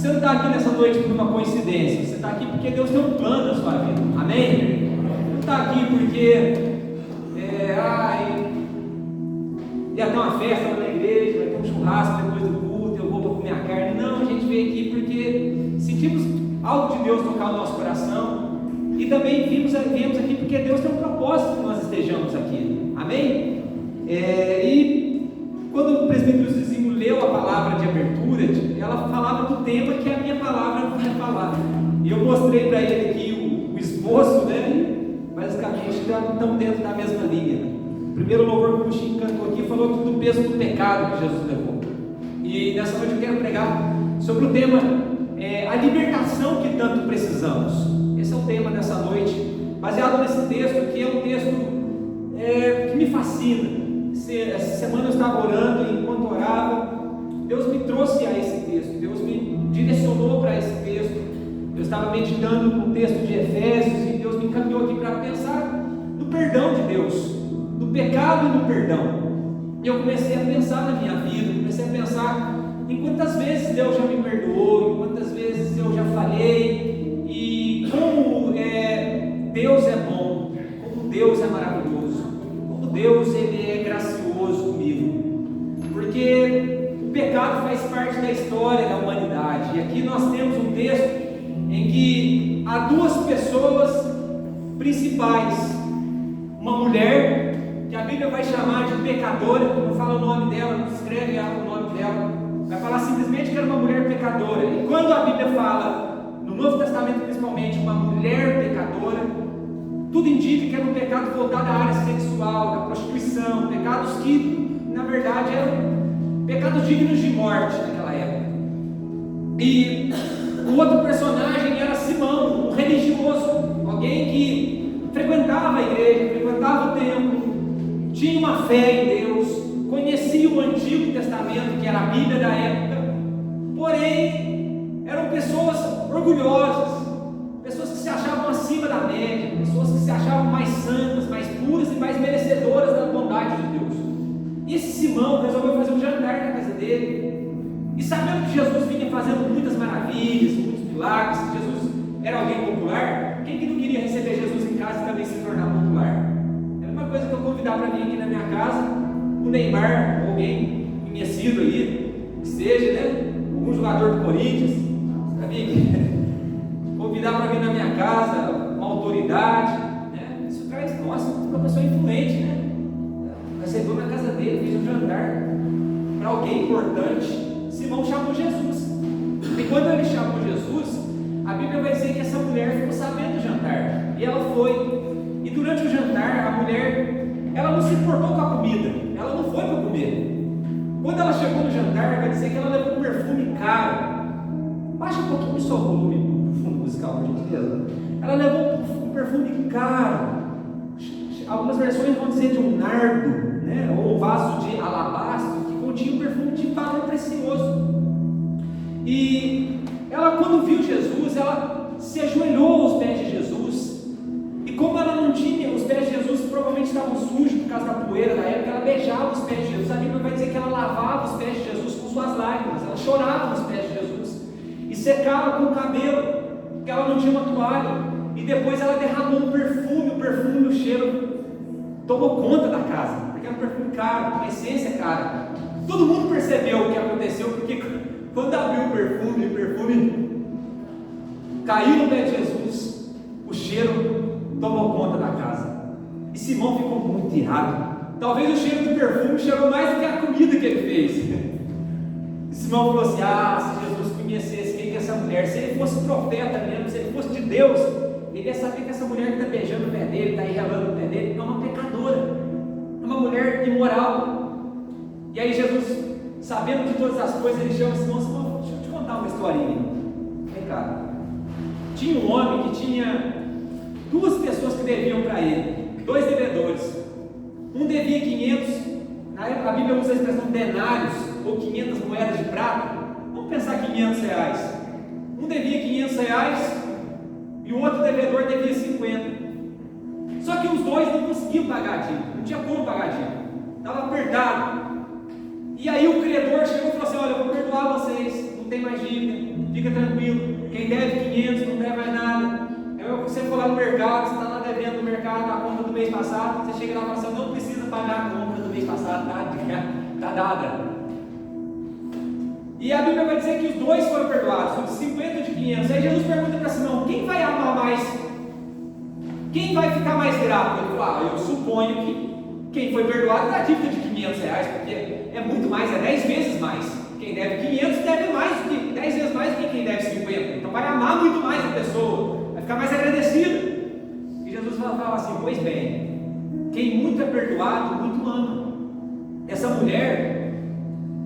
Você não está aqui nessa noite por uma coincidência, você está aqui porque Deus tem um plano na sua vida, amém? Não está aqui porque ia ter uma festa lá na igreja, vai ter um churrasco depois do culto, eu vou comer a carne. Não, a gente veio aqui porque sentimos algo de Deus tocar o nosso coração e também viemos aqui porque Deus tem um propósito que nós estejamos aqui, amém? E quando o presbítero Zizinho leu a palavra de abertura, ela falava do tema que a minha palavra vai falar, e eu mostrei para ele aqui o esboço, né? Basicamente já estamos dentro da mesma linha. O primeiro louvor que o Chico cantou aqui falou do peso do pecado que Jesus levou, e nessa noite eu quero pregar sobre o tema a libertação que tanto precisamos. Esse é o tema dessa noite, baseado nesse texto, que é um texto que me fascina. Essa semana eu estava orando, e enquanto orava, Deus me trouxe a esse texto, Deus me direcionou para esse texto. Eu estava meditando no texto de Efésios, e Deus me encaminhou aqui para pensar no perdão de Deus, no pecado e no perdão. E eu comecei a pensar na minha vida, comecei a pensar em quantas vezes Deus já me perdoou, em quantas vezes eu já falhei, e como Deus é bom, como Deus é maravilhoso, como Deus ele é gracioso comigo, porque o pecado faz parte da história da humanidade. E aqui nós temos um texto em que há duas pessoas principais, uma mulher que a Bíblia vai chamar de pecadora, não fala o nome dela, não escreve o nome dela, vai falar simplesmente que era uma mulher pecadora. E quando a Bíblia fala, no Novo Testamento principalmente, uma mulher pecadora, tudo indica que era um pecado voltado à área sexual, da prostituição, pecados que na verdade eram pecados dignos de morte naquela época. E o outro personagem era Simão, um religioso, alguém que frequentava a igreja, frequentava o templo, tinha uma fé em Deus, conhecia o Antigo Testamento, que era a Bíblia da época, porém eram pessoas orgulhosas, pessoas que se achavam acima da média, pessoas que se achavam mais santas, mais puras e mais merecedoras da bondade de Deus. E esse Simão resolveu fazer um jantar na casa dele, e sabendo que Jesus vinha fazendo muitas maravilhas, muitos milagres, que Jesus era alguém popular, quem que não queria receber Jesus em casa e também se tornar popular? Era uma coisa que eu convidar para vir aqui na minha casa, o Neymar, alguém conhecido aí, que seja, né? Algum jogador do Corinthians, para vir aqui, convidar para vir na minha casa, uma autoridade, né? Isso traz, nossa, uma pessoa influente, né? Recebeu na casa dele, fez um jantar para alguém importante. Simão chamou Jesus, e quando ele chamou Jesus, a Bíblia vai dizer que essa mulher ficou sabendo do jantar, e ela foi. E durante o jantar, a mulher, ela não se importou com a comida, ela não foi para comer. Quando ela chegou no jantar, vai dizer que ela levou um perfume caro. Baixa um pouquinho só o volume do fundo musical, por gentileza. Ela levou um perfume caro. Algumas versões vão dizer de um nardo, né? Ou um vaso de alabastro, que continha um perfume de valor precioso. E ela, quando viu Jesus, ela se ajoelhou aos pés de Jesus. E como ela não tinha, os pés de Jesus provavelmente estavam sujos por causa da poeira da época, ela beijava os pés de Jesus. A Bíblia vai dizer que ela lavava os pés de Jesus com suas lágrimas, ela chorava nos pés de Jesus e secava com o cabelo, porque ela não tinha uma toalha. E depois ela derramou um perfume, o cheiro tomou conta da casa, porque era um perfume caro, uma essência cara. Todo mundo percebeu o que aconteceu, porque quando abriu o perfume caiu no pé de Jesus, o cheiro tomou conta da casa. E Simão ficou muito irado. Talvez o cheiro do perfume cheirou mais do que a comida que ele fez. E Simão falou assim: se Jesus conhecesse quem é essa mulher, se ele fosse profeta mesmo, se ele fosse de Deus, ele ia saber que essa mulher que está beijando o pé dele, está relando o pé dele, é uma pecadora, é uma mulher imoral. E aí Jesus, sabendo de todas as coisas, ele chama Simão: Simão, deixa eu te contar uma historinha. Vem cá. Tinha um homem que tinha duas pessoas que deviam para ele, dois devedores. Um devia 500, a Bíblia usa a expressão denários, ou 500 moedas de prata. Vamos pensar 500 reais. Um devia 500 reais e o outro devedor devia 50. Só que os dois não conseguiam pagar a dívida, não tinha como pagar a dívida, estava apertado. E aí o credor chegou e falou assim: olha, eu vou perdoar vocês, não tem mais dívida. fica tranquilo. Quem deve 500 não deve mais nada. Você for lá no mercado, você está lá devendo no mercado a compra do mês passado, você chega lá e fala assim, não precisa pagar a compra do mês passado, está dada. E a Bíblia vai dizer que os dois foram perdoados, o de 50 e o de 500. Aí Jesus pergunta para Simão, quem vai amar mais? Quem vai ficar mais grato? Ele fala, eu suponho que quem foi perdoado dá dívida de 500 reais, porque é muito mais, é 10 vezes mais. Quem deve 500 deve mais do que 10 vezes mais do que quem deve 50. Então vai amar muito mais a pessoa, vai ficar mais agradecido. E Jesus fala assim, pois bem, quem muito é perdoado, muito ama. Essa mulher,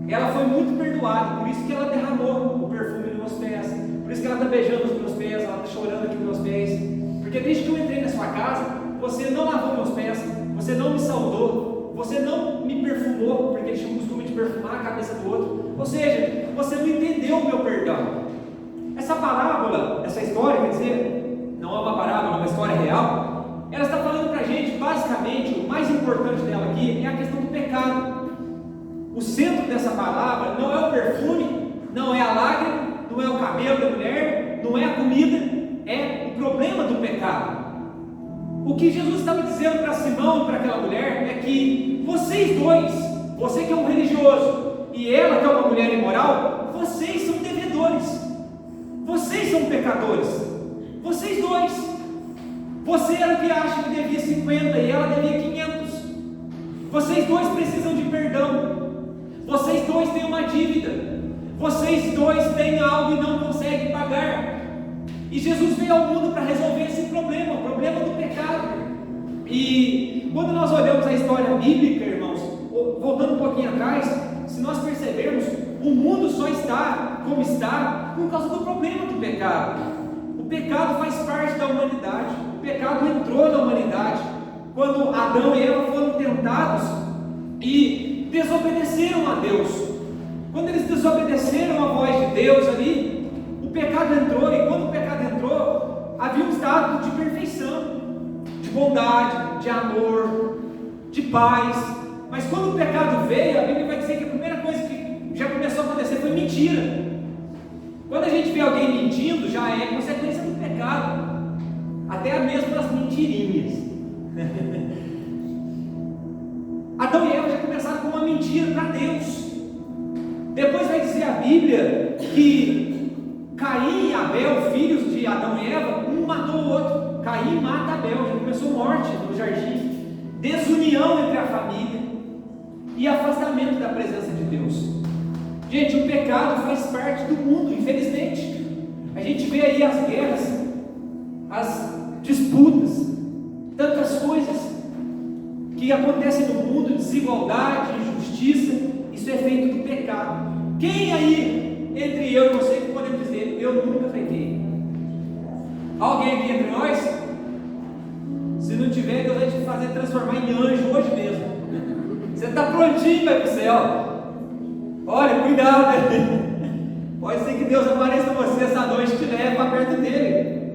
ela foi muito perdoada, por isso que ela derramou o perfume nos meus pés, por isso que ela está beijando os meus pés, ela está chorando aqui nos meus pés, porque desde que eu entrei na sua casa, você não lavou meus pés, você não me saudou, você não me perfumou, porque eles tinham o costume de perfumar a cabeça do outro, ou seja, você não entendeu o meu perdão. Essa parábola, essa história, quer dizer, não é uma parábola, é uma história real, ela está falando para a gente, basicamente, o mais importante dela aqui é a questão do pecado. O centro dessa palavra não é o perfume, não é a lágrima, não é o cabelo da mulher, não é a comida, é o problema do pecado. O que Jesus estava dizendo para Simão e para aquela mulher é que vocês dois, você que é um religioso e ela que é uma mulher imoral, vocês são devedores, vocês são pecadores, vocês dois. Você era o que acha que devia 50 e ela devia 500. Vocês dois precisam de perdão. Vocês dois têm uma dívida, vocês dois têm algo e não conseguem pagar, e Jesus veio ao mundo para resolver esse problema, o problema do pecado. E quando nós olhamos a história bíblica, irmãos, voltando um pouquinho atrás, se nós percebermos, o mundo só está como está por causa do problema do pecado. O pecado faz parte da humanidade, o pecado entrou na humanidade, quando Adão e Eva foram tentados e desobedeceram a Deus. Quando eles desobedeceram a voz de Deus ali, o pecado entrou, e quando o pecado entrou, havia um estado de perfeição, de bondade, de amor, de paz. Mas quando o pecado veio, a Bíblia vai dizer que a primeira coisa que já começou a acontecer foi mentira. Quando a gente vê alguém mentindo, já é consequência do pecado, até mesmo as mentirinhas. Adão e Eva já começaram com uma mentira para Deus. Depois vai dizer a Bíblia que Caim e Abel, filhos de Adão e Eva, um matou o outro. Caim mata Abel, já começou morte no jardim, desunião entre a família e afastamento da presença de Deus. Gente, o pecado faz parte do mundo, infelizmente. A gente vê aí as guerras, as disputas, tantas coisas que acontecem no mundo, desigualdade, injustiça, isso é feito do pecado. Quem aí, entre eu e você, que podemos dizer, eu nunca pequei? Alguém aqui entre nós? Se não tiver, Deus vai te fazer transformar em anjo hoje mesmo. Você está prontinho para ir para o céu. Olha, cuidado. Pode ser que Deus apareça para você essa noite e te leve para perto dele.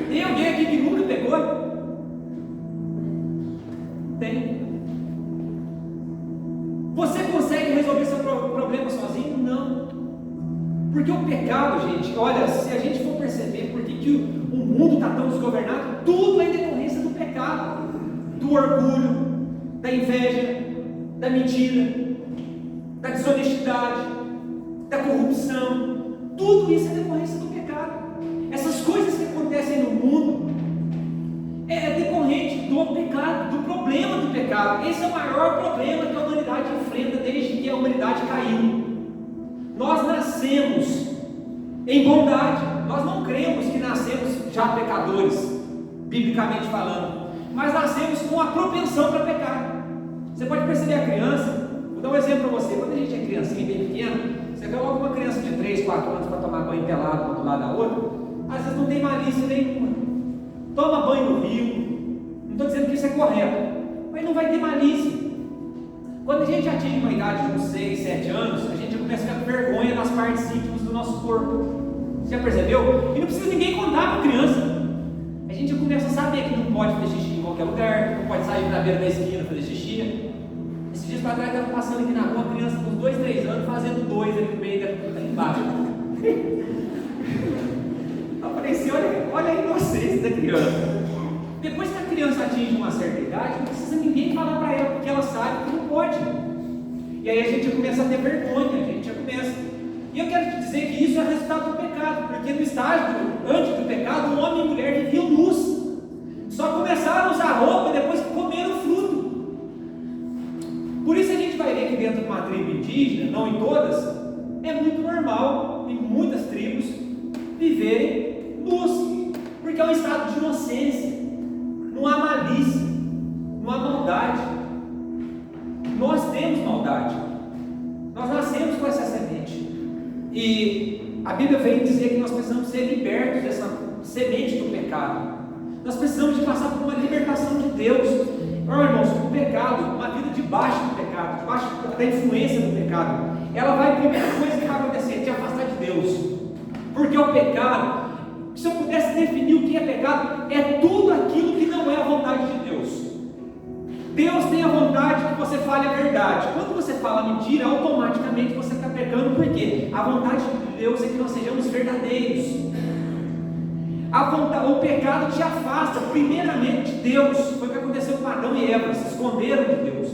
Tem alguém aqui que nunca pecou? Tem. Você consegue resolver seu problema sozinho? Não. Porque o pecado, gente, olha, se a gente for perceber por que o mundo está tão desgovernado, tudo é decorrência do pecado, do orgulho, da inveja, da mentira, da desonestidade, da corrupção. Tudo isso é decorrência do pecado. Essas coisas que acontecem no mundo é decorrente do pecado, do problema do pecado. Esse é o maior problema que a humanidade enfrenta desde que a humanidade caiu. Nós nascemos em bondade, nós não cremos que nascemos já pecadores, biblicamente falando, mas nascemos com a propensão para pecar. Você pode perceber a criança, vou dar um exemplo para você. Quando a gente é criancinha, bem pequena, você coloca uma criança de 3, 4 anos para tomar banho pelado um do lado da outra, às vezes não tem malícia nenhuma. Toma banho no rio, não estou dizendo que isso é correto, mas não vai ter malícia. Quando a gente atinge uma idade de uns 6, 7 anos, a gente já começa a ficar com vergonha nas partes íntimas do nosso corpo. Você já percebeu? E não precisa ninguém contar para a criança. A gente já começa a saber que não pode fazer xixi em qualquer lugar, não pode sair na beira da esquina fazer xixi. Esses dias para trás, estava passando aqui na rua, uma criança com 2, 3 anos, fazendo 2 ali no meio da embaixo. criança. Depois que a criança atinge uma certa idade, não precisa ninguém falar para ela, porque ela sabe que não pode. E aí a gente começa a ter vergonha, a gente já começa. E eu quero te dizer que isso é resultado do pecado, porque no estágio antes do pecado, o homem e a mulher viviam nus. Só começaram a usar roupa depois que comeram o fruto. Por isso a gente vai ver que dentro de uma tribo indígena, não em todas, é muito normal em muitas tribos viverem nus, porque é um estado de inocência, não há malícia, não há maldade. Nós temos maldade, nós nascemos com essa semente, e a Bíblia vem dizer que nós precisamos ser libertos dessa semente do pecado. Nós precisamos de passar por uma libertação de Deus. Irmãos, o pecado, uma vida debaixo do pecado, debaixo da influência do pecado, ela vai, a primeira coisa que vai acontecer, te afastar de Deus. Porque o pecado, se eu pudesse definir o que é pecado, é tudo aquilo que não é a vontade de Deus. Deus tem a vontade que você fale a verdade. Quando você fala mentira, automaticamente você está pecando, porque a vontade de Deus é que nós sejamos verdadeiros. O pecado te afasta primeiramente de Deus. Foi o que aconteceu com Adão e Eva, se esconderam de Deus.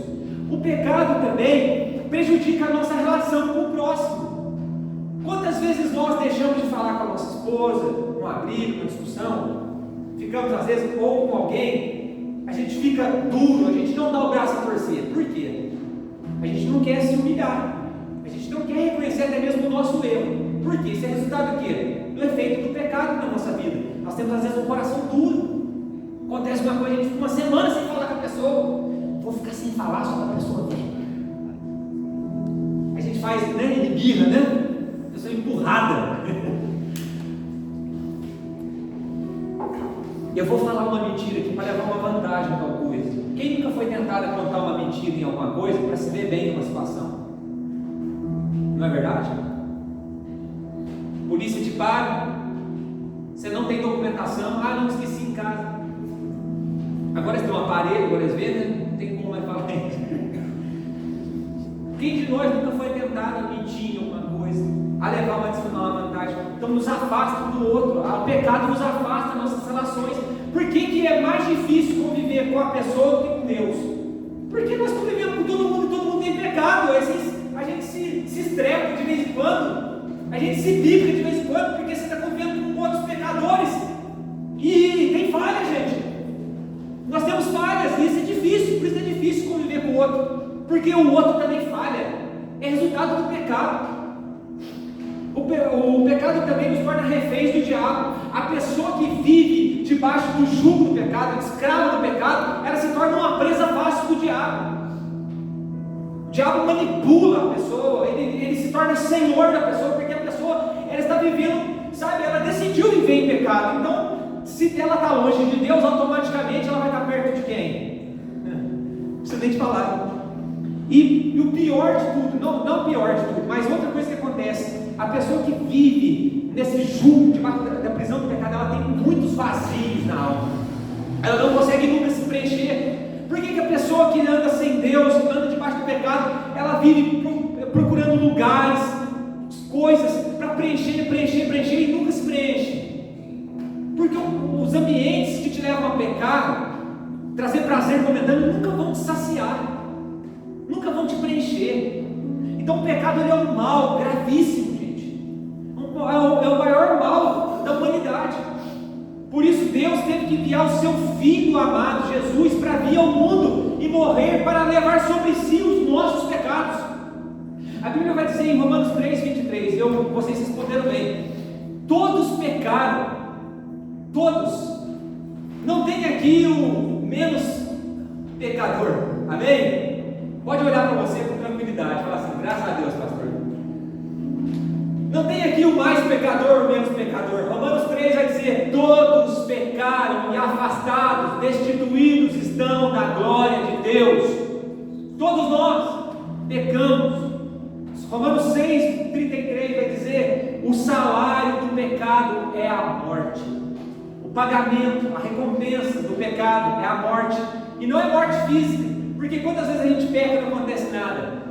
O pecado também prejudica a nossa relação com o próximo. Quantas vezes nós deixamos de falar com a nossa esposa, numa briga, numa discussão, ficamos às vezes ou com alguém, a gente fica duro, a gente não dá o braço a torcer. Por quê? A gente não quer se humilhar, a gente não quer reconhecer até mesmo o nosso erro. Por quê? Isso é resultado do quê? Do efeito do pecado na nossa vida. Nós temos às vezes um coração duro. Acontece uma coisa, a gente fica uma semana sem falar com a pessoa. Vou ficar sem falar só para a pessoa ver. A gente faz, né, birra, né? A pessoa empurrada. E eu vou falar uma mentira aqui para levar uma vantagem em tal coisa. Quem nunca foi tentado a contar uma mentira em alguma coisa para se ver bem em uma situação? Não é verdade? Polícia te para, você não tem documentação, não esqueci em casa. Agora eles têm um aparelho, agora eles veem, né? Não tem como mais falar isso. Quem de nós nunca foi tentado a mentir em alguma coisa, a levar uma vantagem? Então nos afasta um do outro, o pecado nos afasta das nossas relações. Por que é mais difícil conviver com a pessoa do que com Deus? Porque nós convivemos com todo mundo e todo mundo tem pecado. A gente se estrepa de vez em quando. A gente se bica de vez em quando, porque você está convivendo com outros pecadores. E tem falha, gente. Nós temos falhas, e isso é difícil, por isso é difícil conviver com o outro. Porque o outro também falha. É resultado do pecado. O pecado também nos torna reféns do diabo. A pessoa que vive debaixo do jugo do pecado, escrava do pecado, ela se torna uma presa fácil do diabo. O diabo manipula a pessoa, ele se torna senhor da pessoa, porque a pessoa ela está vivendo, sabe, ela decidiu viver em pecado. Então, se ela está longe de Deus, automaticamente ela vai estar perto de quem? Não precisa nem te falar. E o pior de tudo, não o pior de tudo, mas outra coisa que acontece, a pessoa que vive nesse jugo, debaixo da prisão do pecado, ela tem muitos vazios na alma, ela não consegue nunca se preencher. Por que a pessoa que anda sem Deus, anda debaixo do pecado, ela vive procurando lugares, coisas, para preencher e nunca se preenche? Porque os ambientes que te levam a pecar, trazer prazer momentâneo, nunca vão te saciar, nunca vão te preencher. Então o pecado ele é um mal gravíssimo, gente. É o maior mal da humanidade. Por isso Deus teve que enviar o seu Filho amado, Jesus, para vir ao mundo e morrer para levar sobre si os nossos pecados. A Bíblia vai dizer em Romanos 3:23, vocês responderam bem, todos pecaram, todos. Não tem aqui o menos pecador, amém? Pode olhar para você com tranquilidade, falar assim, graças a Deus, pastor. Não tem aqui o mais pecador ou menos pecador. Romanos 3 vai dizer, todos pecaram e afastados, destituídos estão da glória de Deus. Todos nós pecamos. Romanos 6:33 vai dizer, o salário do pecado é a morte. O pagamento, a recompensa do pecado é a morte. E não é morte física, porque quantas vezes a gente peca e não acontece nada?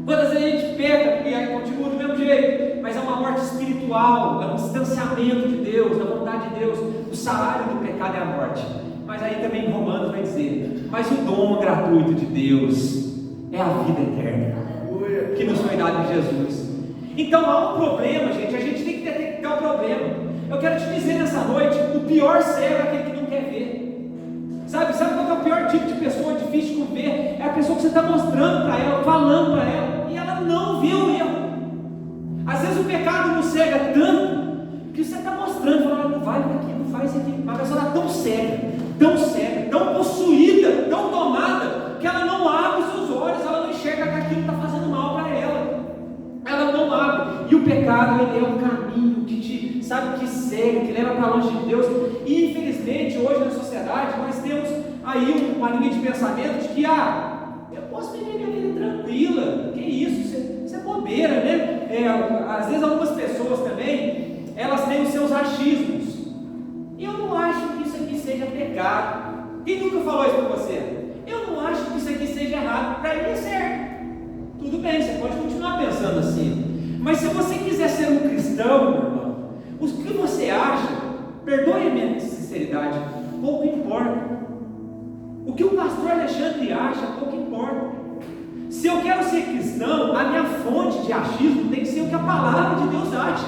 Quantas vezes a gente peca e aí continua do mesmo jeito, mas é uma morte espiritual. espiritual, é um distanciamento de Deus, da vontade de Deus. O salário do pecado é a morte. Mas aí também em Romanos vai dizer: mas o dom gratuito de Deus é a vida eterna, que nos foi dado em Jesus. Então há um problema, gente, a gente tem que detectar o problema. Eu quero te dizer nessa noite: o pior cego é aquele que não quer ver. Sabe qual é o pior tipo de pessoa difícil de ver? É a pessoa que você está mostrando para ela, falando para ela, e ela não vê o erro. Às vezes o pecado nos cega tanto que você está mostrando, falando: não vai por aqui, não faz isso aqui. Mas a pessoa está tão cega, tão possuída, tão tomada, que ela não abre os seus olhos, ela não enxerga que aquilo está fazendo mal para ela. Ela não abre. E o pecado, ele é um caminho que te, sabe, que cega, que leva para longe de Deus. E infelizmente hoje na sociedade nós temos aí uma linha de pensamento de que eu posso viver minha vida tranquila, que isso é bobeira, né? Às vezes algumas pessoas também, elas têm os seus achismos. E eu não acho que isso aqui seja pecado. Quem nunca falou isso para você? Eu não acho que isso aqui seja errado. Para mim é certo. Tudo bem, você pode continuar pensando assim. Mas se você quiser ser um cristão, meu irmão, o que você acha, perdoe a minha sinceridade, pouco importa. O que o pastor Alexandre acha, pouco importa. Se eu quero ser cristão, a minha fonte de achismo tem que ser o que a palavra de Deus acha.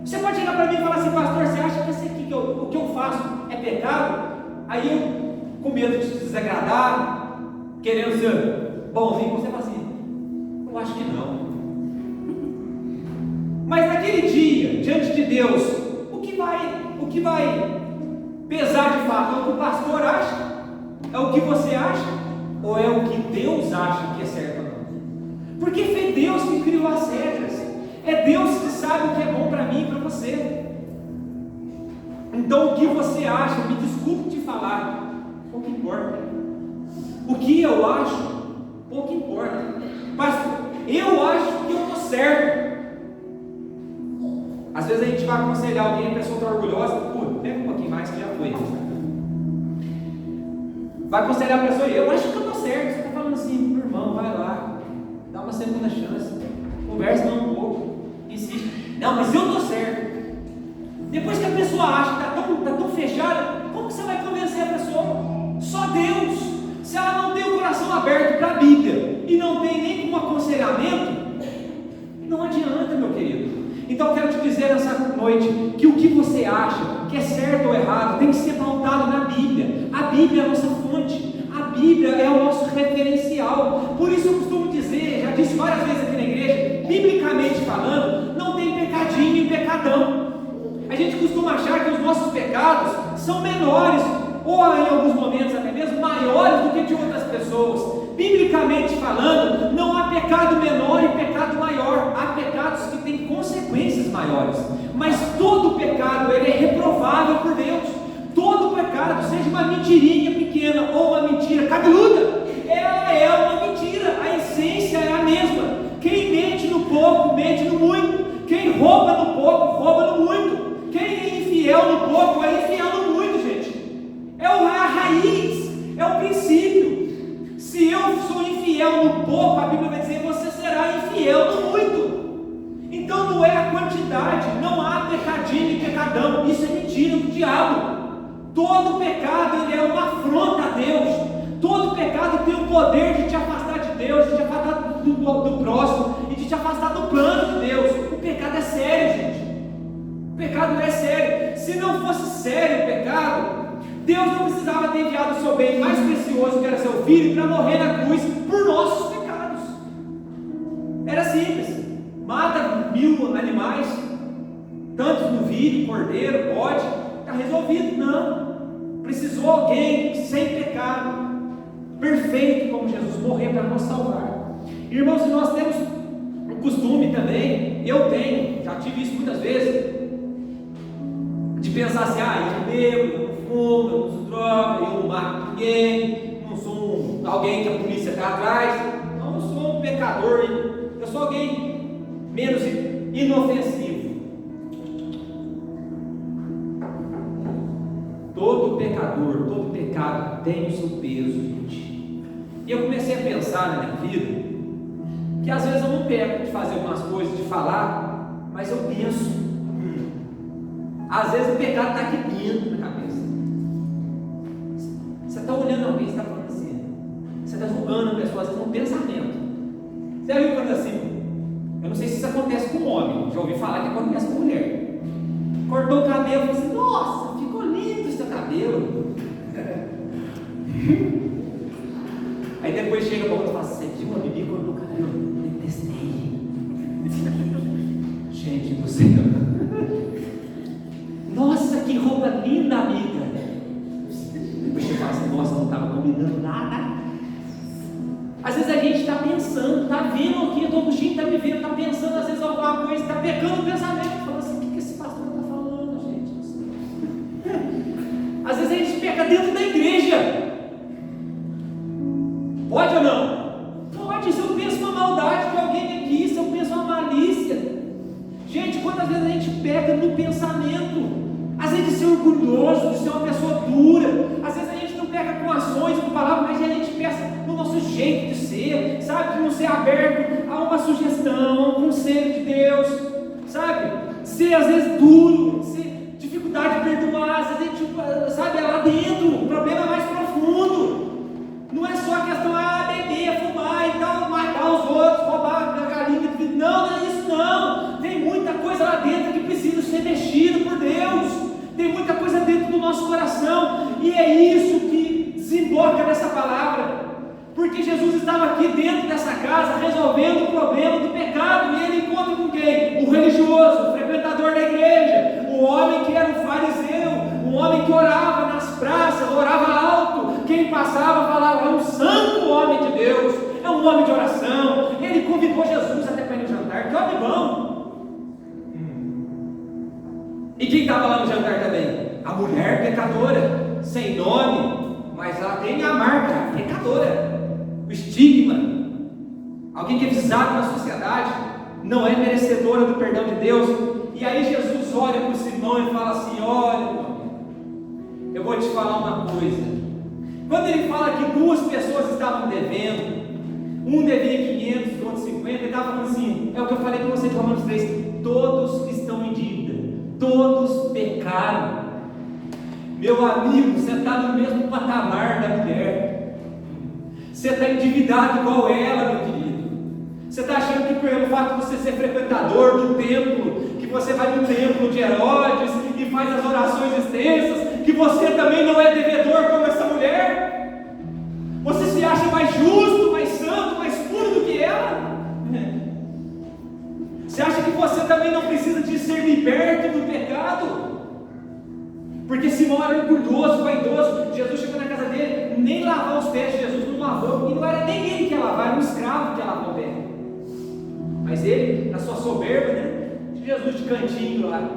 Você pode chegar para mim e falar assim: pastor, você acha que o que eu faço é pecado? Aí eu, com medo de te desagradar, querendo ser bonzinho, você fala assim: eu acho que não. Mas naquele dia, diante de Deus, o que vai pesar de fato? É o que o pastor acha? É o que você acha? Ou é o que Deus acha que é certo ou não? Porque foi Deus que criou as regras. É Deus que sabe o que é bom para mim e para você. Então o que você acha, me desculpe te falar, pouco importa. O que eu acho, pouco importa. Mas eu acho que eu estou certo. Às vezes a gente vai aconselhar alguém, a pessoa está orgulhosa, pega um pouquinho mais que já foi. Vai aconselhar a pessoa: eu acho que eu estou certo. Você está falando assim: meu irmão, vai lá, dá uma segunda chance, conversa um pouco, insiste. Não, mas eu estou certo. Depois que a pessoa acha que está tão fechada, como que você vai convencer a pessoa? Só Deus. Se ela não tem o coração aberto para a Bíblia e não tem nem como aconselhamento, não adianta, meu querido. Então eu quero te dizer nessa noite que o que você acha que é certo ou errado tem que ser pautado na Bíblia. A Bíblia é a nossa fonte, a Bíblia é o nosso referencial. Por isso eu costumo dizer, já disse várias vezes aqui na igreja, biblicamente falando, não tem pecadinho e pecadão. A gente costuma achar que os nossos pecados são menores, ou em alguns momentos até mesmo maiores do que de outras pessoas. Biblicamente falando, não há pecado menor e pecado maior. Há pecados que têm consequências maiores. Mas todo pecado, ele é reprovável por Deus. Todo pecado, seja uma mentirinha pequena ou uma mentira cabeluda, ela é uma mentira. A essência é a mesma. Quem mente no pouco, mente no muito. Quem rouba no pouco, rouba no muito. Quem é infiel no pouco, é infiel no muito, gente. É a raiz, é o princípio. Se eu sou infiel no pouco, a Bíblia vai dizer: você será infiel no muito. Então não é a quantidade, não há pecadinho e pecadão. Isso é mentira do diabo. Todo pecado, ele é uma afronta a Deus. Todo pecado tem o poder de te afastar de Deus, de te afastar do próximo e de te afastar do plano de Deus. O pecado é sério, gente. O pecado é sério. Se não fosse sério o pecado, Deus não precisava ter enviado o seu bem mais precioso, que era seu filho, para morrer na cruz por nossos pecados. Era simples. Mata 1000 animais, tantos novilho, cordeiro, bode, está resolvido. Não. Precisou alguém sem pecado, perfeito como Jesus, morrer para nos salvar. Irmãos, e nós temos o costume também, eu tenho, já tive isso muitas vezes, de pensar assim: eu bebo, eu não fumo, eu não uso droga, eu não mato ninguém, não sou alguém que a polícia está atrás, não, eu sou um pecador, eu sou alguém menos inofensivo. Todo pecador, todo pecado tem o seu peso, gente. E eu comecei a pensar na minha vida que às vezes eu não peco de fazer algumas coisas, de falar, mas eu penso. Às vezes o pecado está aqui dentro da cabeça. Você está olhando alguém, você está falando assim, você está julgando a pessoa, às vezes no pensamento. Você já viu quando assim? Eu não sei se isso acontece com homem, já ouvi falar que acontece com mulher. Cortou o cabelo e falou assim: nossa, ficou lindo esse teu cabelo. Aí depois chega para outro e fala: você viu a Bibi cortou o cabelo? Detestei. Gente do céu. Nossa, que roupa linda, amiga. Depois você fala assim: nossa, não estava combinando nada. Às vezes a gente está pensando, está vendo aqui, o Agostinho está me vendo, está pensando às vezes alguma coisa, está pecando o pensamento, falando assim: o que esse pastor está falando, gente? Às vezes a gente peca dentro da igreja. Pode ou não? Pode. Se eu penso uma maldade de alguém aqui, se eu penso uma malícia. Gente, quantas vezes a gente peca no pensamento? Às vezes de ser orgulhoso, de ser uma pessoa dura. Às vezes a gente não peca com ações, com palavras, mas a gente pensa no nosso jeito de ser, sabe? De não ser aberto a uma sugestão, a um conselho de Deus, sabe? Ser às vezes duro, ser dificuldade de perdoar, às vezes a gente, sabe, é lá dentro, o problema é mais profundo. Não é só a questão, beber, fumar e tal, matar os outros, roubar a galinha. Não, não é isso não. Tem muita coisa lá dentro que precisa ser mexida por Deus. Tem muita coisa dentro do nosso coração. E é isso que desemboca nessa palavra. Porque Jesus estava aqui dentro dessa casa resolvendo o problema do pecado. E ele encontra com quem? O religioso, o frequentador da igreja, o homem que era um fariseu, um homem que orava nas praças, orava alto. Quem passava falava: é um santo homem de Deus, é um homem de oração. Ele convidou Jesus até para ir no jantar. Que homem bom! E quem estava lá no jantar também? A mulher pecadora, sem nome, mas ela tem a marca, pecadora, o estigma. Alguém que é visado na sociedade, não é merecedora do perdão de Deus. E aí Jesus olha para o Simão e fala assim: olha, eu vou te falar uma coisa. Quando ele fala que duas pessoas estavam devendo, um devia 500, o outro 50, ele estava falando assim, é o que eu falei para você de Romanos 3, todos estão em dívida, todos pecaram. Meu amigo, você está no mesmo patamar da mulher, você está endividado igual ela, meu querido. Você está achando que pelo fato de você ser frequentador do templo, que você vai no templo de Herodes e faz as orações extensas, que você também não é devedor como essa mulher? Você se acha mais justo, mais santo, mais puro do que ela? Você acha que você também não precisa de ser liberto do pecado? Porque Simão era orgulhoso, vaidoso. Jesus chegou na casa dele, nem lavar os pés de Jesus não lavou, e não era nem ele que ia lavar, era um escravo que ia lavar o pé. Mas ele, na sua soberba, Jesus de cantinho lá.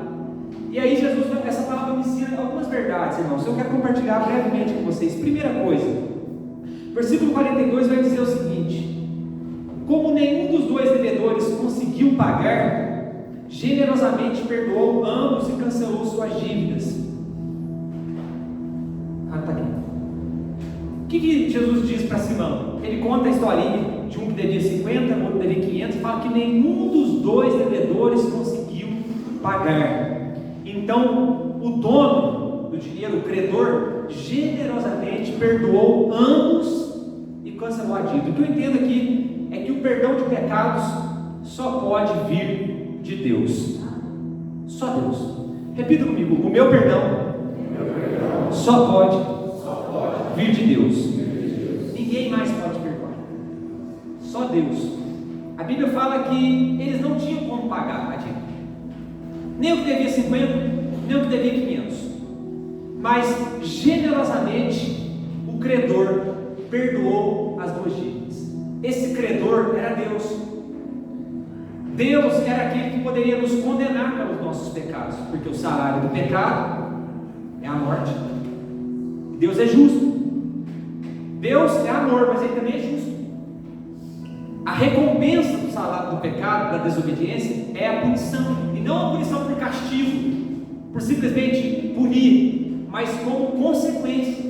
E aí Jesus, essa palavra me ensina algumas verdades, irmãos. Eu quero compartilhar brevemente com vocês. Primeira coisa, versículo 42 vai dizer o seguinte: como nenhum dos dois devedores conseguiu pagar, generosamente perdoou ambos e cancelou suas dívidas. Tá aqui. O que Jesus diz para Simão? Ele conta a historinha de um que devia 50, o outro devia 500, e fala que nenhum dos dois devedores conseguiu pagar. Então, o dono do dinheiro, o credor, generosamente perdoou ambos e cancelou a dívida. O que eu entendo aqui é que o perdão de pecados só pode vir de Deus. Só Deus. Repita comigo: o meu perdão só pode vir de Deus. Ninguém mais pode perdoar. Só Deus. A Bíblia fala que eles não tinham como pagar a dívida. Nem o que devia 50, nem o que devia 500. Mas generosamente o credor perdoou as duas dívidas. Esse credor era Deus. Deus era aquele que poderia nos condenar pelos nossos pecados, porque o salário do pecado é a morte. Deus é justo. Deus é amor, mas Ele também é justo. A recompensa do salário do pecado, da desobediência, é a punição. E não a punição por castigo, por simplesmente punir, mas como consequência.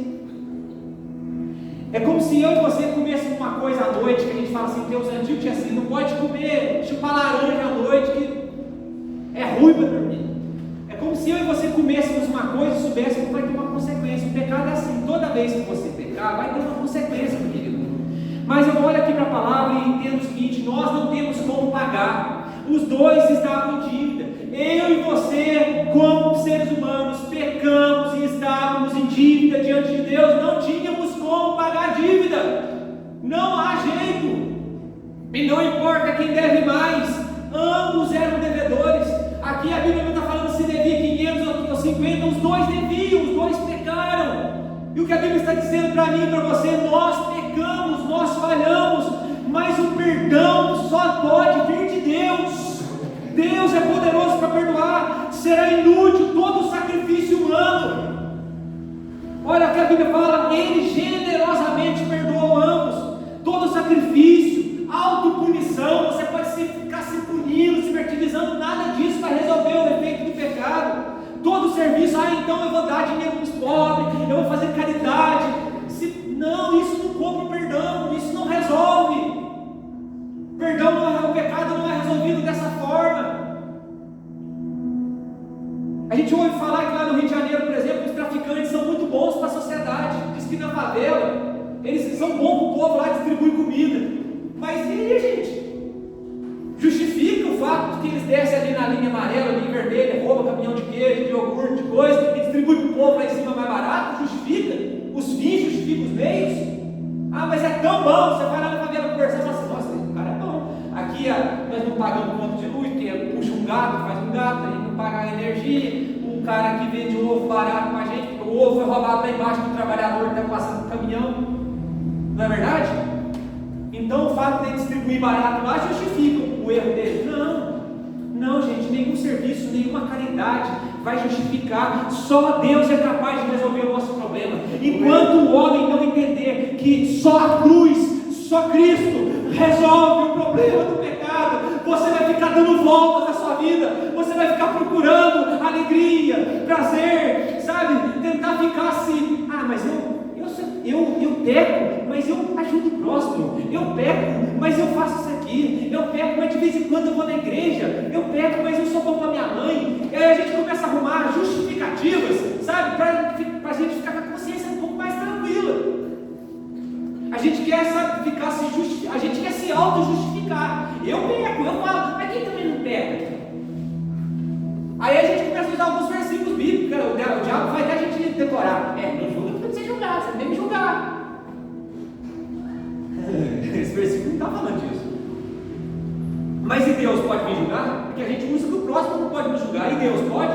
É como se eu e você comêssemos uma coisa à noite, que a gente fala assim, Deus antigo tinha assim, não pode comer chupar laranja à noite, que entendêssemos uma coisa e soubéssemos que vai ter uma consequência. O pecado é assim, toda vez que você pecar, vai ter uma consequência, meu querido. Mas eu olho aqui para a palavra e entendo o seguinte: nós não temos como pagar. Os dois estavam em dívida. Eu e você, como seres humanos, pecamos e estávamos em dívida diante de Deus. Não tínhamos como pagar a dívida. Não há jeito. E não importa quem deve mais, ambos eram devedores. Aqui a Bíblia não está falando se devia 500 ou 50, os dois deviam, os dois pecaram. E o que a Bíblia está dizendo para mim e para você: nós pecamos, nós falhamos, mas o perdão só pode vir de Deus. Deus é poderoso para perdoar. Será inútil todo o sacrifício humano. Olha o que a Bíblia fala: Ele generosamente perdoou ambos. Todo sacrifício, autopunição, você pode ficar se punindo, se martirizando, nada disso vai resolver o efeito do pecado. Todo serviço, então eu vou dar dinheiro para os pobres, eu vou fazer caridade. Não, isso não compra o perdão, isso não resolve. Perdão não é, o pecado não é resolvido dessa forma. A gente ouve falar que lá no Rio de Janeiro, por exemplo, os traficantes são muito bons para a sociedade. Diz que na favela eles são bons para o povo lá, distribuem comida. Mas e aí, gente? Justifica o fato de que eles descem ali na linha amarela, linha vermelha, roubam caminhão de queijo, de iogurte, de coisa, e distribuem para o povo lá em cima mais barato? Justifica? Os fins justificam os meios? Ah, mas é tão bom, você vai lá na favela conversar e fala assim: nossa, o cara é bom. Aqui nós não pagamos conta de luz, porque puxa um gato, faz um gato, a gente não paga a energia. O cara que vende ovo barato com a gente, porque o ovo foi roubado lá embaixo do trabalhador que está passando no caminhão. Não é verdade? Então o fato de distribuir barato lá justifica o erro dele? Não, gente, nenhum serviço, nenhuma caridade vai justificar. Só Deus é capaz de resolver o nosso problema. Enquanto o homem não entender que só a cruz, só Cristo resolve o problema do pecado, você vai ficar dando voltas na sua vida, você vai ficar procurando alegria, prazer, sabe? Tentar ficar assim: mas eu peco, mas eu ajudo o próximo. Eu peco, mas eu faço isso aqui. Eu peco, mas de vez em quando eu vou na igreja. Eu peco, mas eu sou bom para minha mãe. E aí a gente começa a arrumar justificativas, sabe? Para a gente ficar com a consciência um pouco mais tranquila. A gente quer, sabe, a gente quer se auto-justificar. Eu peco, eu falo, mas quem também não peca? Aí a gente começa a usar alguns versículos bíblicos. O diabo vai até a gente decorar. Não julga que pode ser julgado, você tem que julgar. Esse versículo não está falando disso. Mas e Deus pode me julgar? Porque a gente usa que o próximo não pode me julgar. E Deus pode?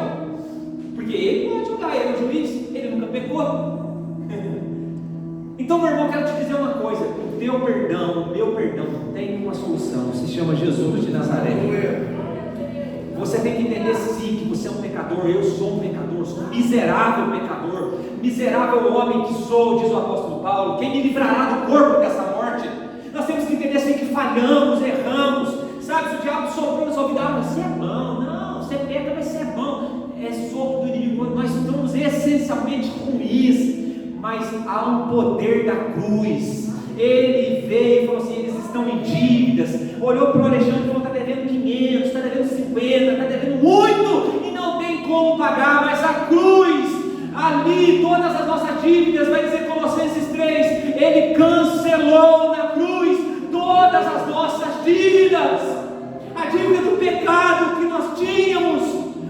Porque Ele pode julgar, Ele é o juiz, Ele nunca pecou. Então, meu irmão, quero te dizer uma coisa: o teu perdão, o meu perdão, tem uma solução, se chama Jesus de Nazaré. Você tem que entender sim que você é um pecador. Eu sou um pecador, sou um miserável pecador, miserável homem que sou, diz o apóstolo Paulo. Quem me livrará do corpo dessa morte? Nós temos que entender assim que falhamos, erramos, sabe? Se o diabo soprou nos ouvidos: você é bom, não, você peca, mas você é bom. É sopro do inimigo. Nós somos essencialmente ruins, mas há um poder da cruz. Ele veio e falou assim: eles estão em dívidas. Olhou para o Alexandre e falou: está devendo 500, está devendo 50, está devendo muito e não tem como pagar. Mas a cruz, ali todas as nossas dívidas, vai dizer Colossenses 3, Ele cancelou na cruz todas as nossas dívidas. A dívida do pecado que nós tínhamos,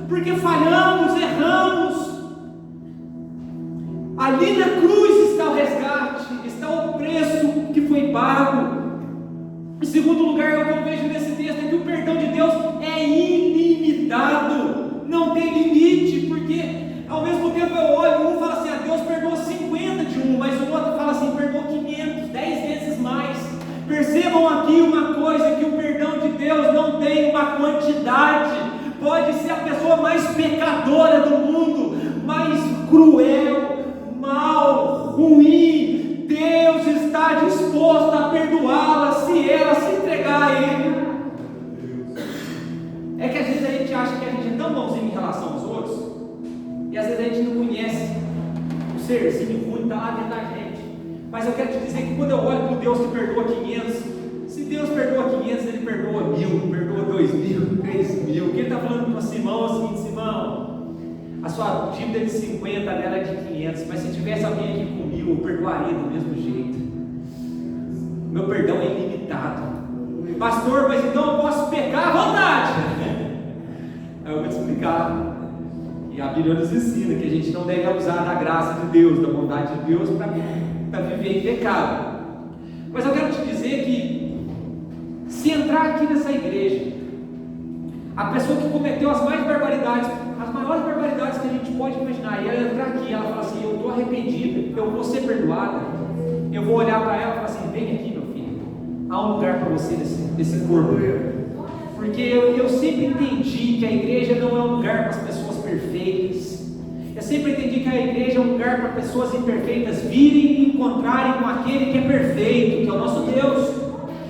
porque falhamos, erramos. Ali na cruz está o resgate, está o preço que foi pago. Em segundo lugar, o que eu vejo nesse texto é que o perdão de Deus é ilimitado, não tem limite, porque ao mesmo tempo eu olho, um fala assim: Deus perdoou 50 de um, mas o outro fala assim: perdoou 500, 10 vezes mais. Percebam aqui uma coisa, que o perdão de Deus não tem uma quantidade. Pode ser a pessoa mais pecadora do mundo, mais cruel, mal, ruim, Deus está disposto a perdoá-la se ela se entregar a Ele. É que às vezes a gente acha que a gente é tão bonzinho em relação aos outros, e às vezes a gente não conhece o serzinho ruim que está lá dentro da gente. Mas eu quero te dizer que quando eu olho para o Deus que perdoa 500, se Deus perdoa 500, Ele perdoa 1000, perdoa 2000, 3000. O que Ele está falando para Simão é o seguinte: Simão, a sua dívida de 50, dela é de 500, mas se tivesse alguém aqui com 1000, eu perdoaria do mesmo jeito. Meu perdão é ilimitado. Pastor, mas então eu posso pecar à vontade? Aí eu vou te explicar. E a Bíblia nos ensina que a gente não deve abusar da graça de Deus, da bondade de Deus para viver em pecado. Mas eu quero te dizer que se entrar aqui nessa igreja, a pessoa que cometeu as maiores barbaridades que a gente pode imaginar, e ela entrar aqui, ela fala assim: eu estou arrependida, eu vou ser perdoada, eu vou olhar para ela e falar assim: vem aqui, meu filho, há um lugar para você nesse corpo. Porque eu sempre entendi que a igreja não é um lugar para as pessoas perfeitas. Eu sempre entendi que a igreja é um lugar para pessoas imperfeitas virem e encontrarem com aquele que é perfeito, que é o nosso Deus.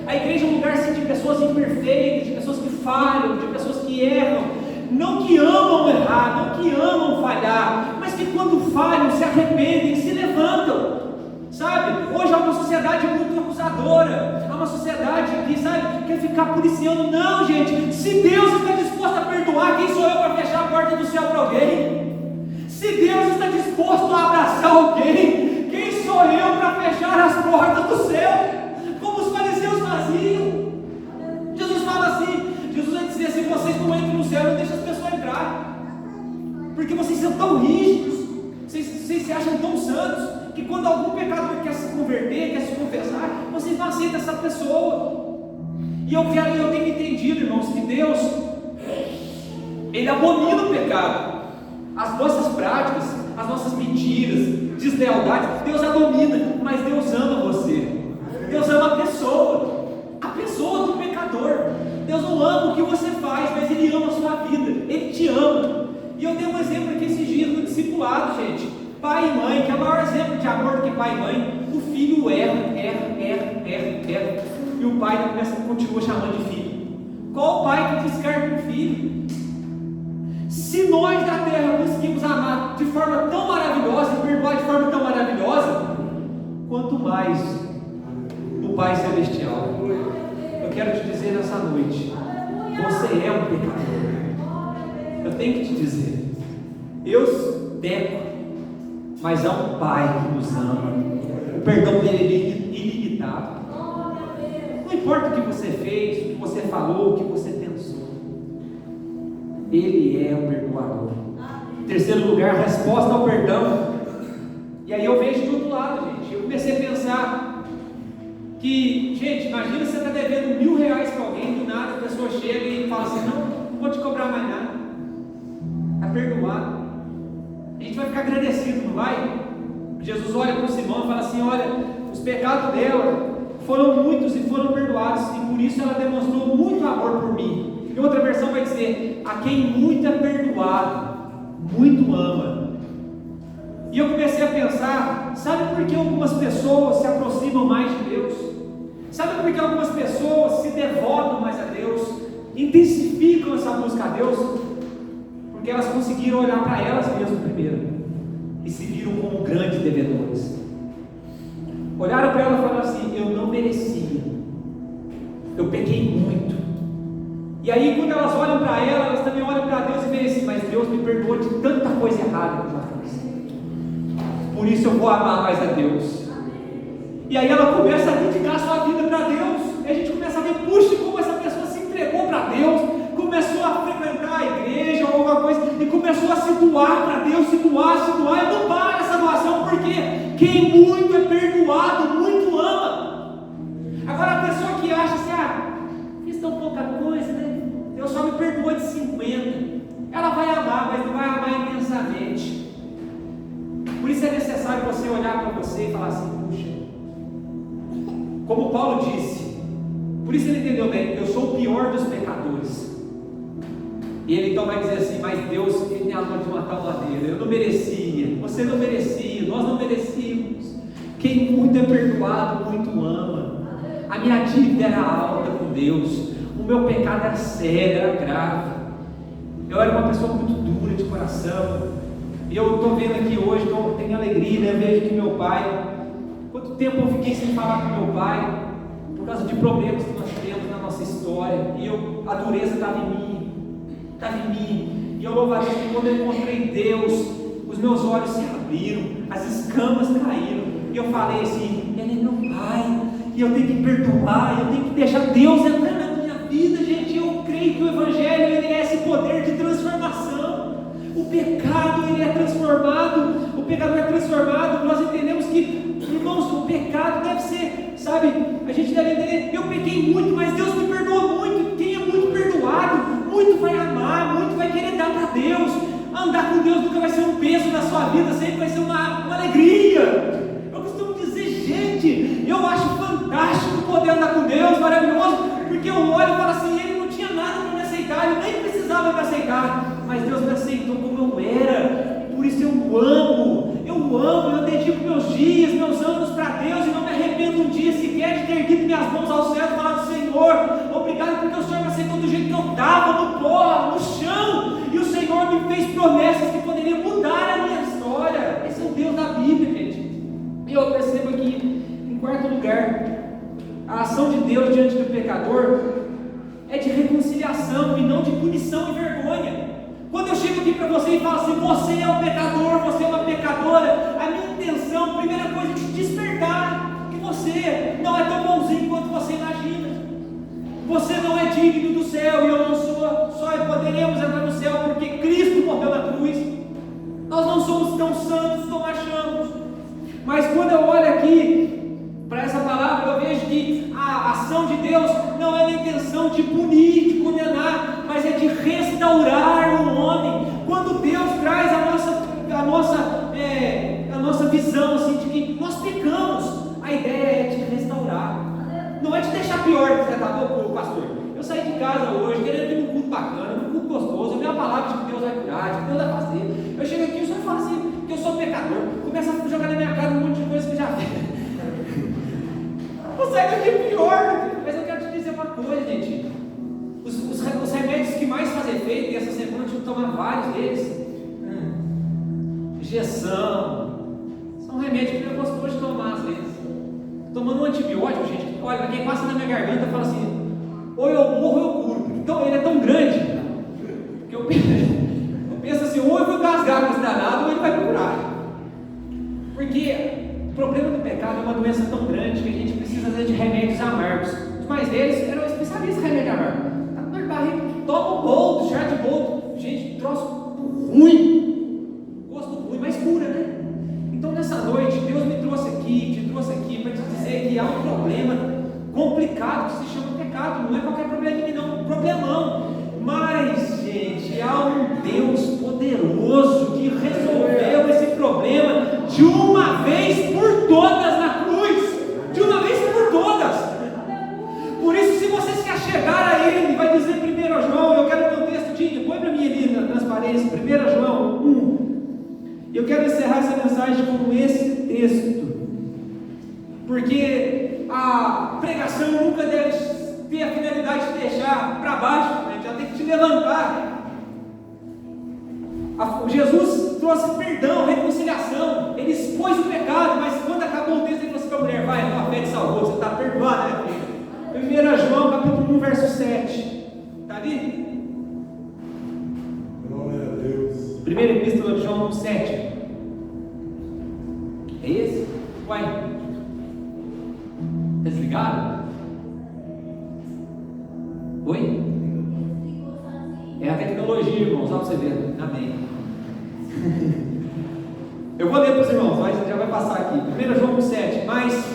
A igreja é um lugar sim, de pessoas imperfeitas, de pessoas que falham, de pessoas que erram, não que amam errar, não que amam falhar, mas que quando falham se arrependem, se levantam. Sabe, hoje há uma sociedade muito acusadora, há uma sociedade que, sabe, quer ficar policiando. Não, gente, se Deus está disposto a perdoar, quem sou eu para fechar a porta do céu para alguém? Se Deus está disposto a abraçar alguém, quem sou eu para fechar as portas do céu? Como os fariseus faziam. Jesus fala assim, Jesus vai dizer assim: vocês não entram no céu, não deixam as pessoas entrar, porque vocês são tão rígidos, vocês se acham tão santos, que quando algum pecador quer se converter, quer se confessar, vocês não aceitam essa pessoa. E eu tenho entendido, irmãos, que Deus, Ele abomina o pecado, as nossas práticas, as nossas mentiras, deslealdades. Deus abomina, mas Deus ama você. Deus ama a pessoa do pecador. Deus não ama o que você faz, mas Ele ama a sua vida, Ele te ama. E eu dei um exemplo aqui esses dias no discipulado, gente. Pai e mãe, que é o maior exemplo de amor do que pai e mãe. O filho erra, e o pai continua chamando de filho. Qual o pai que descarta um filho? Se nós da terra conseguimos amar de forma tão maravilhosa e perdoar de forma tão maravilhosa, quanto mais o Pai Celestial. Eu quero te dizer nessa noite, você é um pecador. Eu tenho que te dizer, eu peco, mas há um Pai que nos ama. O perdão dele é ilimitado. Não importa o que você fez, o que você falou, o que você pensou, Ele é o perdoador. Em terceiro lugar, resposta ao perdão. E aí eu vejo de outro lado, gente. Eu comecei a pensar que, gente, imagina você está devendo R$1.000 para alguém, do nada a pessoa chega e fala assim: não vou te cobrar mais nada, está perdoado. A gente vai ficar agradecido, não vai? Jesus olha para o Simão e fala assim: olha, os pecados dela foram muitos e foram perdoados, e por isso ela demonstrou muito amor por mim. E outra versão vai dizer: a quem muito é perdoado, muito ama. E eu comecei a pensar, sabe por que algumas pessoas se aproximam mais de Deus? Sabe por que algumas pessoas se devotam mais a Deus, intensificam essa busca a Deus? Porque elas conseguiram olhar para elas mesmas primeiro e se viram como grandes devedores. Olharam para ela e falaram assim: eu não merecia, eu pequei muito. E aí quando elas olham para ela, elas também olham para Deus e veem assim: mas Deus me perdoou de tanta coisa errada que eu já fiz, por isso eu vou amar mais a Deus. E aí ela começa a dedicar a sua vida para Deus, e a gente começa a ver, puxa, como essa pessoa se entregou para Deus, começou a frequentar a igreja ou alguma coisa, e começou a se doar para Deus, se doar, e não para essa doação, porque quem muito é perdoado, muito ama. Agora a pessoa que acha assim: fiz tão pouca coisa, né? Deus só me perdoa de 50, ela vai amar, mas não vai amar intensamente. Por isso é necessário você olhar para você e falar assim: puxa, como Paulo disse, por isso ele entendeu bem, eu sou o pior dos pecadores. E ele então vai dizer assim: mas Deus, ele tem a mão de matar o madeira, eu não merecia, você não merecia, nós não merecíamos. Quem muito é perdoado, muito ama. A minha dívida era alta com Deus, o meu pecado era sério, era grave, eu era uma pessoa muito dura de coração. E eu estou vendo aqui hoje, eu tenho alegria, né? Eu vejo que meu pai, quanto tempo eu fiquei sem falar com meu pai, por causa de problemas que nós temos na nossa história, e a dureza estava em mim, e eu louvo a Deus que quando eu encontrei Deus, os meus olhos se abriram, as escamas caíram, e eu falei assim: Ele é meu Pai, e eu tenho que perdoar, eu tenho que deixar Deus entrar na minha vida, gente. Eu creio que o Evangelho, ele é esse poder de transformação. O pecado, ele é transformado, o pecador é transformado. Nós entendemos que, irmãos, o pecado deve ser, sabe, a gente deve entender: eu pequei muito, mas Deus me perdoa muito. Quem é muito perdoado, muito vai amar, muito vai querer dar para Deus. Andar com Deus nunca vai ser um peso na sua vida, sempre vai ser uma alegria. Eu costumo dizer, gente, eu acho fantástico poder andar com Deus, maravilhoso, porque eu olho e falo assim: Ele não tinha nada para me aceitar, Ele nem precisava me aceitar, mas Deus me aceitou como eu era, e por isso eu amo, eu dedico meus dias, meus anos para Deus, e não me arrependo um dia sequer de ter erguido minhas mãos ao céu e falado: Senhor, obrigado porque o Senhor me aceitou do jeito que eu estava, no pó, no chão, e o Senhor me fez promessas que poderiam mudar a minha história. Esse é o Deus da Bíblia, gente. E eu percebo aqui, em quarto lugar, a ação de Deus diante do pecador é de reconciliação e não de punição e vergonha. Quando eu chego aqui para você e falo assim: você é um pecador, você é uma pecadora, a minha intenção, a primeira coisa, é te despertar que você não é tão bonzinho quanto você imagina. Você não é digno do céu, e eu não sou. Só poderemos entrar no céu porque Cristo morreu na cruz. Nós não somos tão santos como achamos. Mas quando eu olho aqui para essa palavra, eu vejo que a ação de Deus não é na intenção de punir, de condenar, mas é de restaurar o homem. Quando Deus traz a nossa visão assim, de que nós pecamos, a ideia é de restaurar. Não é te deixar pior do que você está, pastor. Eu saí de casa hoje querendo ir num culto bacana, num culto gostoso, eu vi uma palavra de que Deus vai curar, de que Deus vai fazer. Eu chego aqui e o senhor fala assim, que eu sou pecador, começa a jogar na minha cara um monte de coisa que já fez. Eu saio daqui pior, mas eu quero te dizer uma coisa, gente. Os remédios que mais fazem efeito, e essa semana eu tive que tomar vários deles, injeção, são remédios que eu gosto de tomar às vezes. Tomando um antibiótico, gente, olha, quem passa na minha garganta fala assim: ou eu morro ou eu curo. Então ele é tão grande que eu penso assim: ou eu vou gasgar com esse danado ou ele vai curar. Porque o problema do pecado é uma doença tão grande que a gente precisa às vezes de remédios amargos. Os mais velhos eram especialistas em remédio amargo. Tá com dor de barriga, toma o boldo, chá de boldo. Gente, troço ruim, gosto ruim, mas cura, né? Então nessa noite Deus me trouxe aqui, para te dizer que há um problema complicado que se chama pecado. Não é qualquer probleminha não, um problemão. Mas, gente, há um Deus poderoso que resolveu esse problema de uma vez por todas na cruz. De uma vez por todas. Por isso, se você se achegar a Ele, vai dizer 1 João, eu quero meu texto, põe para mim ali na transparência, 1 João 1. Eu quero encerrar essa mensagem com esse texto, porque a pregação nunca deve ter a finalidade de deixar para baixo, né? Já tem que te levantar. Jesus trouxe perdão, reconciliação, Ele expôs o pecado, mas quando acabou o texto, Ele falou assim para a mulher: vai, a tua fé te salvou, você está perdoado, né, filho? 1 João capítulo 1, verso 7, está ali? Glória a Deus. Primeira epístola de João 7. É esse? Uai, tá desligado? Oi? É a tecnologia, irmãos, só para você ver. Amém. Eu vou ler para os irmãos, mas já vai passar aqui. 1 João 7. Mas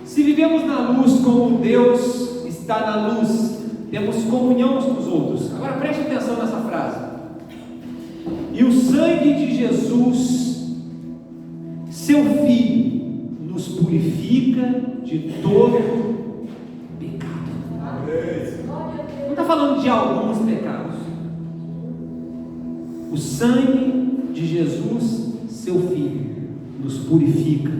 se vivemos na luz como Deus está na luz, temos comunhão uns com os outros. Agora preste atenção nessa frase. E o sangue de Jesus, seu Filho, nos purifica de todo pecado. Não está falando de alguns pecados. O sangue de Jesus, seu Filho, nos purifica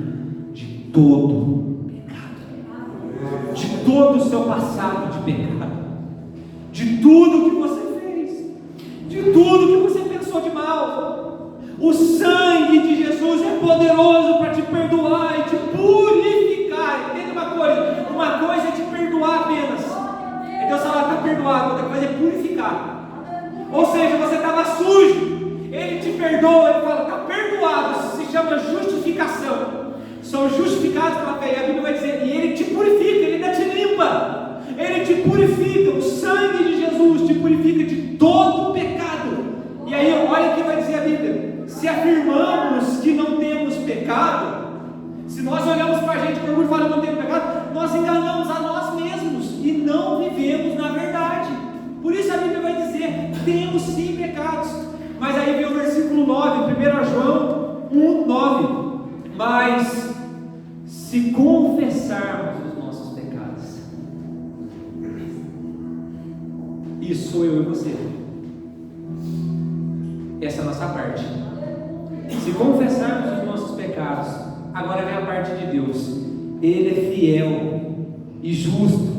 de todo pecado. De todo o seu passado de pecado. De tudo que você fez. De tudo que você pensou de mal. O sangue de Jesus é poderoso para te perdoar e te purificar. Entende uma coisa? Uma coisa é te perdoar apenas. É Deus falar: está perdoado. Outra coisa é purificar. Ou seja, você estava chama justificação. São justificados pela fé. E a Bíblia vai dizer, e Ele te purifica, Ele ainda te limpa. Ele te purifica, o sangue de Jesus te purifica de todo pecado. E aí, olha o que vai dizer a Bíblia: se afirmamos que não temos pecado, se nós olhamos para a gente com orgulho e falamos que não temos pecado, nós enganamos a nós mesmos e não vivemos na verdade. Por isso a Bíblia vai dizer, temos sim pecados. Mas aí vem o versículo 9, 1 João 1:9. Mas se confessarmos os nossos pecados, isso sou eu e você. Essa é a nossa parte. Se confessarmos os nossos pecados, agora vem a parte de Deus. Ele é fiel e justo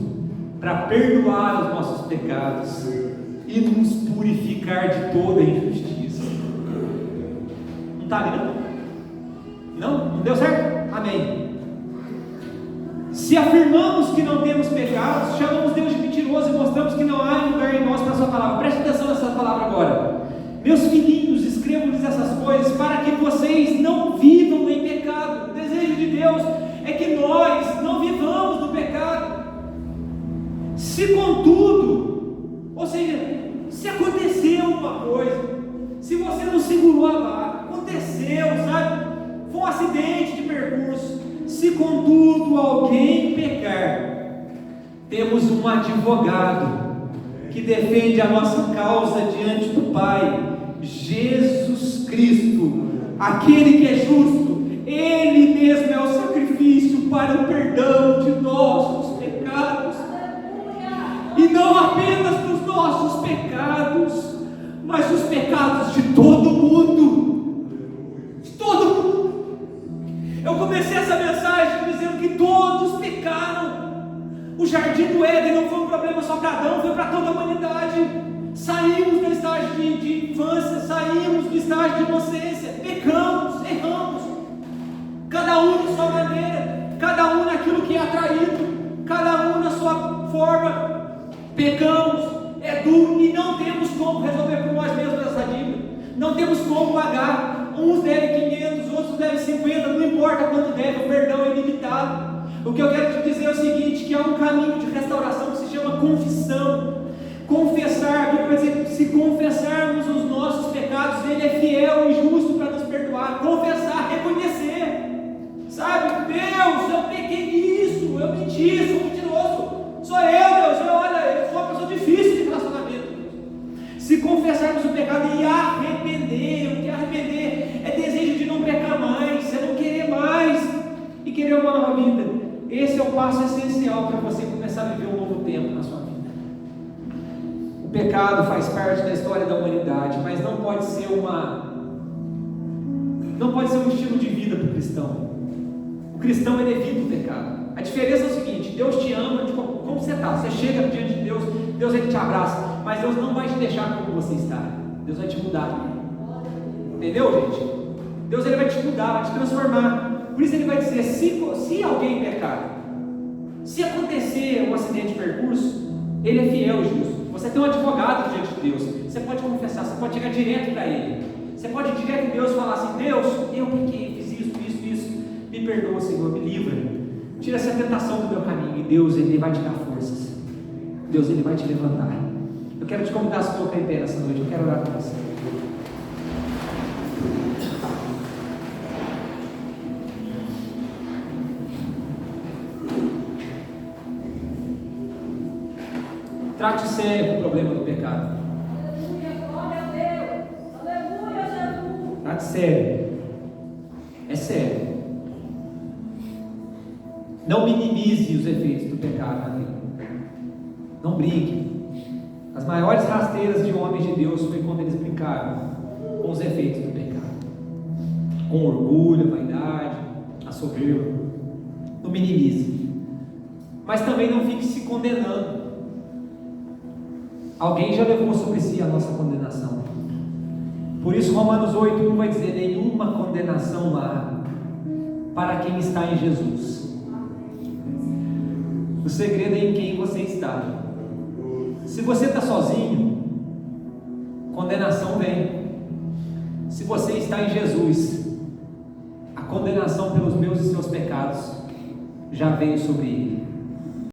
para perdoar os nossos pecados e nos purificar de toda injustiça. Não está ali não? Não? Não deu certo? Amém. Se afirmamos que não temos pecados, chamamos Deus de mentiroso e mostramos que não há lugar em nós para a sua palavra. Preste atenção nessa palavra agora. Meus filhinhos, escrevo-lhes essas coisas para que vocês não vivam em pecado. O desejo de Deus é que nós não vivamos no pecado. Se contudo, ou seja, se aconteceu uma coisa, se você não segurou a barra, aconteceu, sabe? Foi um acidente de percurso. Se contudo alguém pecar, temos um advogado que defende a nossa causa diante do Pai, Jesus Cristo, aquele que é justo. Ele mesmo é o sacrifício para o perdão de nossos pecados, e não apenas dos nossos pecados, mas os pecados de todo mundo. De todo mundo. Eu comecei essa mensagem dizendo que todos pecaram. O jardim do Éden não foi um problema só para Adão, foi para toda a humanidade. Saímos do estágio de infância, saímos do estágio de inocência, pecamos, erramos, cada um de sua maneira, cada um naquilo que é atraído, cada um na sua forma. Pecamos, é duro e não temos como resolver por nós mesmos essa dívida, não temos como pagar. Uns devem 500, outros devem 50, não importa quanto deve, o perdão é ilimitado. O que eu quero te dizer é o seguinte, que há um caminho de restauração que se chama confissão. Confessar, a Bíblia vai dizer, se confessarmos os nossos pecados, Ele é fiel e justo para nos perdoar. Confessar, reconhecer, sabe? Deus, eu pequei nisso, eu menti, sou mentiroso, sou eu, Deus, olha, eu sou uma pessoa difícil de relacionamento. Se confessarmos o pecado e arrepender, o que é arrepender? É desejo de não pecar mais, é não querer mais e querer uma nova vida. Esse é o passo essencial para você começar a viver um novo tempo na sua vida. O pecado faz parte da história da humanidade, mas não pode ser um estilo de vida para o cristão. O cristão, ele evita o pecado. A diferença é o seguinte: Deus te ama como você está. Você chega diante de Deus, Deus ele te abraça, mas Deus não vai te deixar como você está. Deus vai te mudar. Entendeu, gente? Deus ele vai te mudar, vai te transformar. Por isso ele vai dizer, se alguém pecar, se acontecer um acidente de percurso, Ele é fiel e justo. Você tem um advogado diante de Deus. Você pode confessar, você pode chegar direto para Ele. Você pode ir direto em Deus e falar assim: Deus, eu pequei, fiz isso, me perdoa, Senhor, me livra, tira essa tentação do meu caminho. E Deus, Ele vai te dar forças. Deus, Ele vai te levantar. Eu quero te convidar a se colocar em pé nessa noite. Eu quero orar com você. Trate sério o problema do pecado. Trate sério. É sério. Não minimize os efeitos do pecado na vida. Não brinque. As maiores rasteiras de homens de Deus foi quando eles brincaram com os efeitos do pecado. Com o orgulho, a vaidade, a soberba. Não minimize. Mas também não fique se condenando. Alguém já levou sobre si a nossa condenação. Por isso Romanos 8:1 vai dizer: nenhuma condenação há para quem está em Jesus. O segredo é em quem você está. Se você está sozinho, condenação vem. Se você está em Jesus, condenação pelos meus e seus pecados já veio sobre ele.